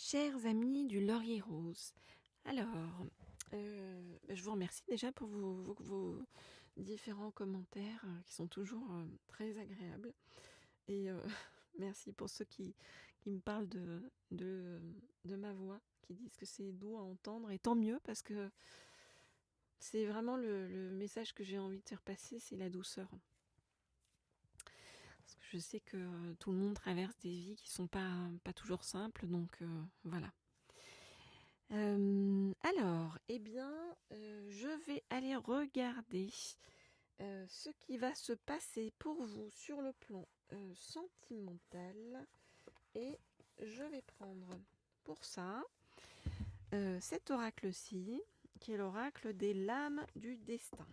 Chers amis du Laurier Rose, alors, je vous remercie déjà pour vos différents commentaires qui sont toujours très agréables. Et merci pour ceux qui me parlent de ma voix, qui disent que c'est doux à entendre. Et tant mieux, parce que c'est vraiment le message que j'ai envie de faire passer, c'est la douceur. Parce que je sais que tout le monde traverse des vies qui sont pas toujours simples, donc voilà. Alors, eh bien, je vais aller regarder ce qui va se passer pour vous sur le plan sentimental. Et je vais prendre pour ça cet oracle-ci, qui est l'oracle des lames du destin.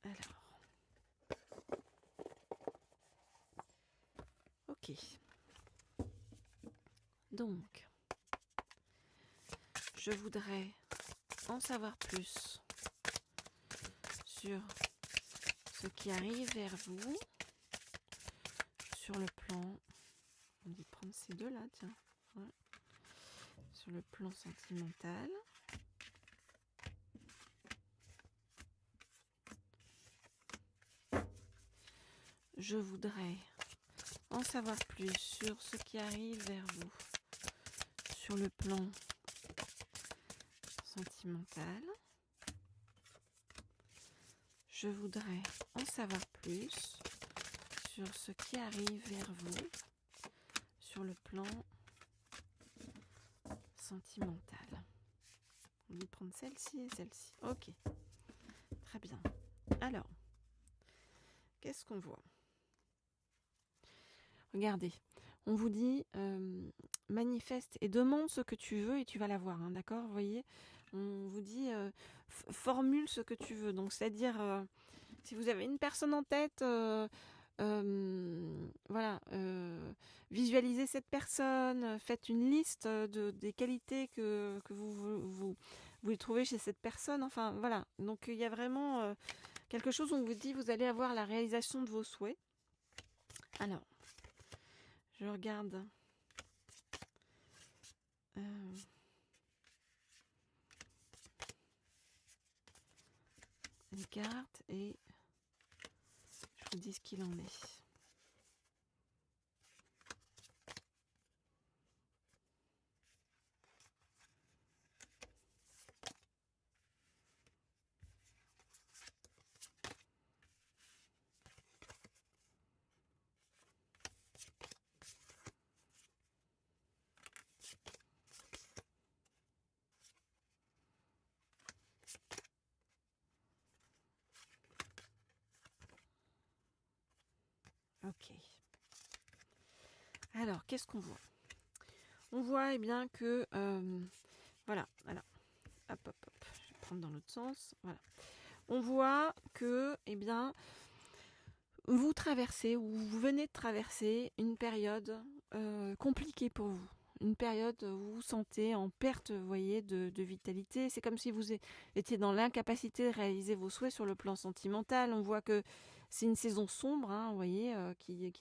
Alors, ok. Donc, je voudrais en savoir plus sur ce qui arrive vers vous sur le plan. On dit prendre ces deux-là, tiens. Ouais. Sur le plan sentimental. Je voudrais en savoir plus sur ce qui arrive vers vous sur le plan sentimental. Je voudrais en savoir plus sur ce qui arrive vers vous sur le plan sentimental. On va prendre celle-ci et celle-ci. Ok, très bien. Alors, qu'est-ce qu'on voit ? Regardez, on vous dit manifeste et demande ce que tu veux et tu vas l'avoir, hein, d'accord ? Vous voyez, on vous dit formule ce que tu veux. Donc, c'est-à-dire, si vous avez une personne en tête, voilà, visualisez cette personne, faites une liste des qualités que vous voulez trouver chez cette personne. Enfin, voilà. Donc, il y a vraiment quelque chose où on vous dit vous allez avoir la réalisation de vos souhaits. Alors, je regarde les cartes et je vous dis ce qu'il en est. Ok. Alors, qu'est-ce qu'on voit ? On voit bien que voilà, hop, hop, hop, je vais prendre dans l'autre sens, voilà. On voit que, bien, vous traversez ou vous venez de traverser une période compliquée pour vous. Une période où vous vous sentez en perte, vous voyez, de vitalité. C'est comme si vous étiez dans l'incapacité de réaliser vos souhaits sur le plan sentimental. On voit que c'est une saison sombre, hein, vous voyez, qui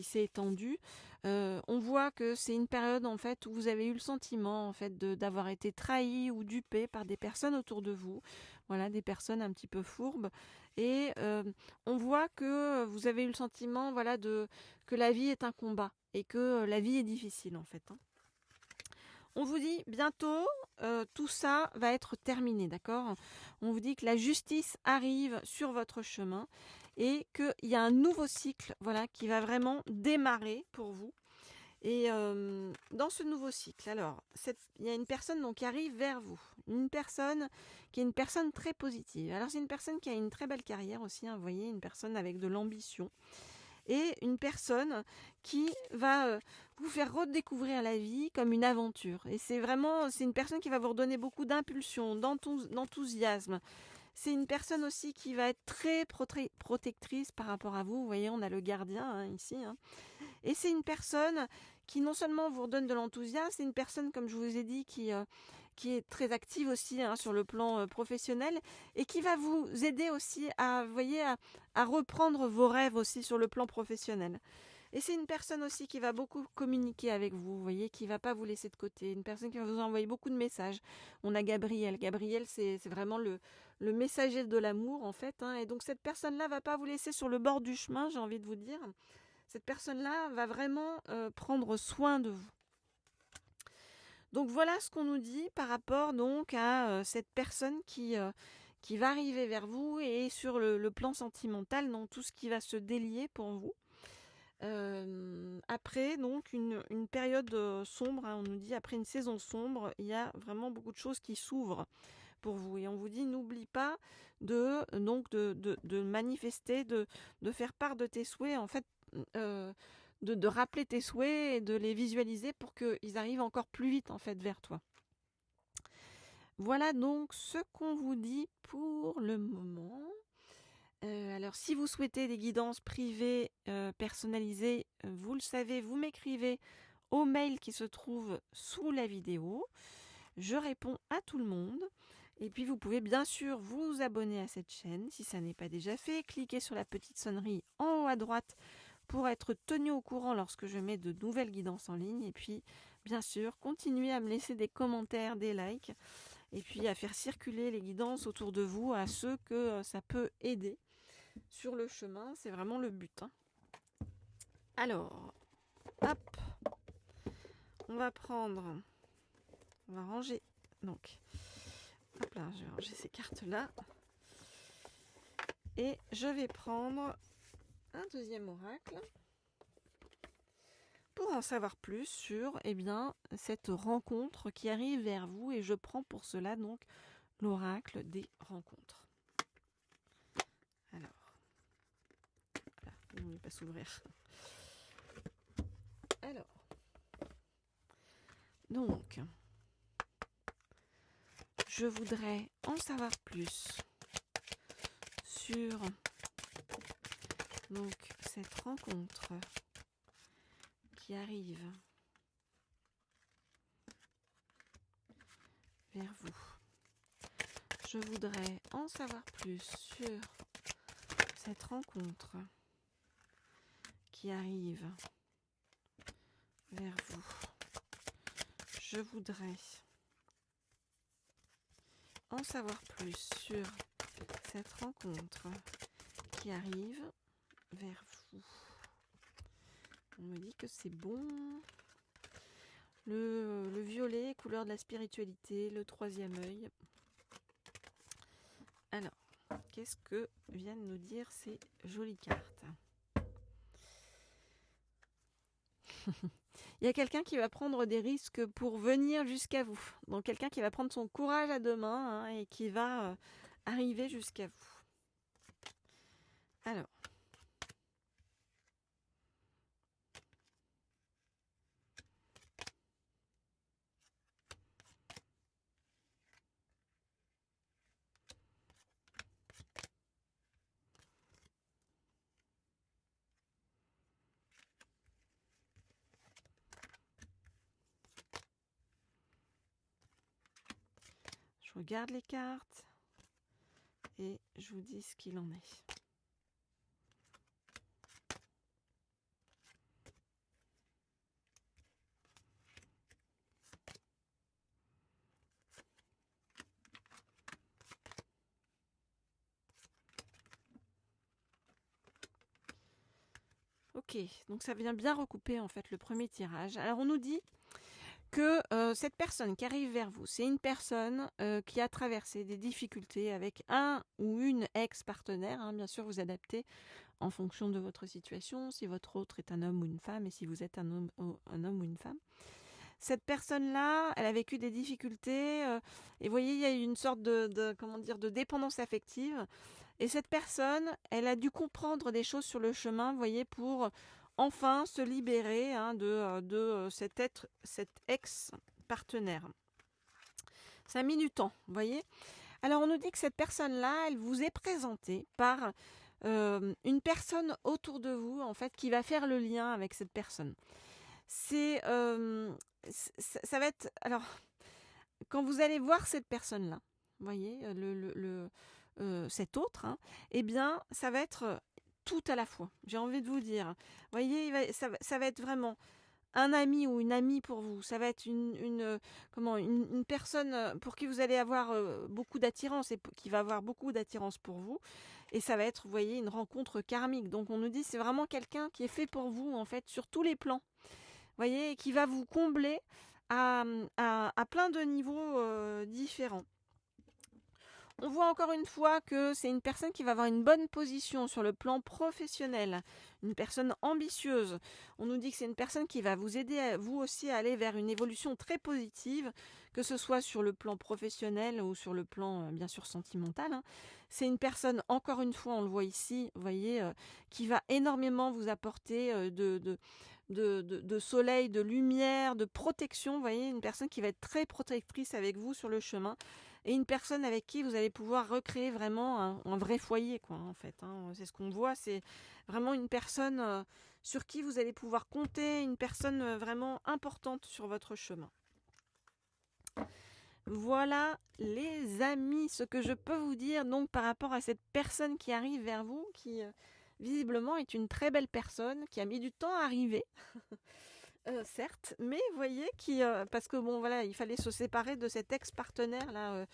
s'est étendue. On voit que c'est une période en fait où vous avez eu le sentiment en fait d'avoir été trahi ou dupé par des personnes autour de vous. Voilà, des personnes un petit peu fourbes. Et on voit que vous avez eu le sentiment, voilà, que la vie est un combat et que la vie est difficile en fait. Hein. On vous dit bientôt, tout ça va être terminé, d'accord ? On vous dit que la justice arrive sur votre chemin et qu'il y a un nouveau cycle, voilà, qui va vraiment démarrer pour vous. Et dans ce nouveau cycle, alors, il y a une personne donc, qui arrive vers vous. Une personne qui est une personne très positive. Alors, c'est une personne qui a une très belle carrière aussi, hein, vous voyez, une personne avec de l'ambition. Et une personne qui va vous faire redécouvrir la vie comme une aventure. Et c'est une personne qui va vous redonner beaucoup d'impulsion, d'enthousiasme. C'est une personne aussi qui va être très protectrice par rapport à vous. Vous voyez, on a le gardien hein, ici. Hein. Et c'est une personne qui non seulement vous redonne de l'enthousiasme, c'est une personne, comme je vous ai dit, qui qui est très active aussi sur le plan professionnel et qui va vous aider aussi à, vous voyez, à reprendre vos rêves aussi sur le plan professionnel. Et c'est une personne aussi qui va beaucoup communiquer avec vous, vous voyez, qui ne va pas vous laisser de côté. Une personne qui va vous envoyer beaucoup de messages. On a Gabriel. Gabriel, c'est vraiment le messager de l'amour, en fait. Et donc, cette personne-là ne va pas vous laisser sur le bord du chemin, j'ai envie de vous dire. Cette personne-là va vraiment prendre soin de vous. Donc, voilà ce qu'on nous dit par rapport donc à cette personne qui va arriver vers vous et sur le plan sentimental, donc tout ce qui va se délier pour vous. Après donc une période sombre, on nous dit après une saison sombre, il y a vraiment beaucoup de choses qui s'ouvrent pour vous et on vous dit n'oublie pas de manifester, de faire part de tes souhaits, en fait de rappeler tes souhaits et de les visualiser pour qu'ils arrivent encore plus vite en fait vers toi. Voilà donc ce qu'on vous dit pour le moment. Alors, si vous souhaitez des guidances privées personnalisées, vous le savez, vous m'écrivez au mail qui se trouve sous la vidéo. Je réponds à tout le monde. Et puis, vous pouvez bien sûr vous abonner à cette chaîne si ça n'est pas déjà fait. Cliquez sur la petite sonnerie en haut à droite pour être tenu au courant lorsque je mets de nouvelles guidances en ligne. Et puis, bien sûr, continuez à me laisser des commentaires, des likes. Et puis, à faire circuler les guidances autour de vous à ceux que ça peut aider. Sur le chemin, c'est vraiment le but. Alors, hop, on va ranger, donc, hop là, je vais ranger ces cartes-là. Et je vais prendre un deuxième oracle pour en savoir plus sur, cette rencontre qui arrive vers vous. Et je prends pour cela, donc, l'oracle des rencontres. Alors, voilà, il ne veut pas s'ouvrir. Alors, donc, je voudrais en savoir plus sur donc cette rencontre qui arrive vers vous. Je voudrais en savoir plus sur cette rencontre qui arrive vers vous. Je voudrais en savoir plus sur cette rencontre qui arrive vers vous. On me dit que c'est bon. Le violet, couleur de la spiritualité, le troisième œil. Alors, qu'est-ce que viennent nous dire ces jolies cartes? Il y a quelqu'un qui va prendre des risques pour venir jusqu'à vous. Donc quelqu'un qui va prendre son courage à deux mains et qui va arriver jusqu'à vous. Alors. Je regarde les cartes et je vous dis ce qu'il en est. Ok, donc ça vient bien recouper en fait le premier tirage. Alors on nous dit que cette personne qui arrive vers vous, c'est une personne qui a traversé des difficultés avec un ou une ex-partenaire. Bien sûr, vous adaptez en fonction de votre situation, si votre autre est un homme ou une femme, et si vous êtes un homme ou une femme. Cette personne-là, elle a vécu des difficultés, et vous voyez, il y a une sorte de dépendance affective. Et cette personne, elle a dû comprendre des choses sur le chemin, vous voyez, pour enfin se libérer de cet ex-partenaire. Ça a mis du temps, vous voyez. Alors, on nous dit que cette personne-là, elle vous est présentée par une personne autour de vous, en fait, qui va faire le lien avec cette personne. Ça va être... Alors, quand vous allez voir cette personne-là, vous voyez, cet autre, hein, eh bien, ça va être tout à la fois. J'ai envie de vous dire. Vous voyez, ça va être vraiment un ami ou une amie pour vous. Ça va être une personne pour qui vous allez avoir beaucoup d'attirance et qui va avoir beaucoup d'attirance pour vous. Et ça va être, vous voyez, une rencontre karmique. Donc on nous dit c'est vraiment quelqu'un qui est fait pour vous, en fait, sur tous les plans. Vous voyez, et qui va vous combler à plein de niveaux différents. On voit encore une fois que c'est une personne qui va avoir une bonne position sur le plan professionnel, une personne ambitieuse. On nous dit que c'est une personne qui va vous aider, vous aussi, à aller vers une évolution très positive, que ce soit sur le plan professionnel ou sur le plan, bien sûr, sentimental, hein. C'est une personne, encore une fois, on le voit ici, vous voyez, qui va énormément vous apporter de soleil, de lumière, de protection. Vous voyez, une personne qui va être très protectrice avec vous sur le chemin. Et une personne avec qui vous allez pouvoir recréer vraiment un vrai foyer, quoi, en fait, hein. C'est ce qu'on voit, c'est vraiment une personne sur qui vous allez pouvoir compter, une personne vraiment importante sur votre chemin. Voilà, les amis, ce que je peux vous dire donc par rapport à cette personne qui arrive vers vous, qui visiblement est une très belle personne, qui a mis du temps à arriver. Certes, mais vous voyez, parce que bon voilà, il fallait se séparer de cet ex-partenaire là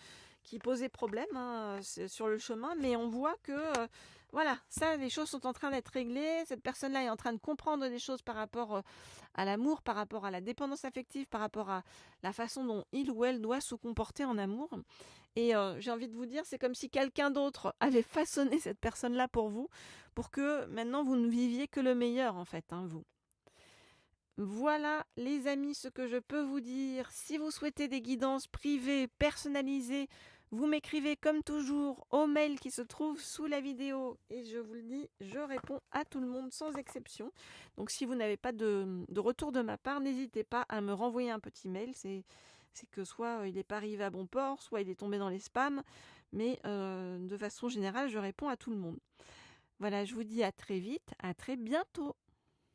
qui posait problème, hein, sur le chemin, mais on voit que voilà, ça, les choses sont en train d'être réglées. Cette personne-là est en train de comprendre des choses par rapport à l'amour, par rapport à la dépendance affective, par rapport à la façon dont il ou elle doit se comporter en amour. Et j'ai envie de vous dire, c'est comme si quelqu'un d'autre avait façonné cette personne-là pour vous, pour que maintenant vous ne viviez que le meilleur, en fait, hein, vous. Voilà les amis, ce que je peux vous dire. Si vous souhaitez des guidances privées, personnalisées, vous m'écrivez comme toujours au mail qui se trouve sous la vidéo. Et je vous le dis, je réponds à tout le monde sans exception. Donc si vous n'avez pas de retour de ma part, n'hésitez pas à me renvoyer un petit mail. C'est que soit il n'est pas arrivé à bon port, soit il est tombé dans les spams. Mais de façon générale, je réponds à tout le monde. Voilà, je vous dis à très vite, à très bientôt.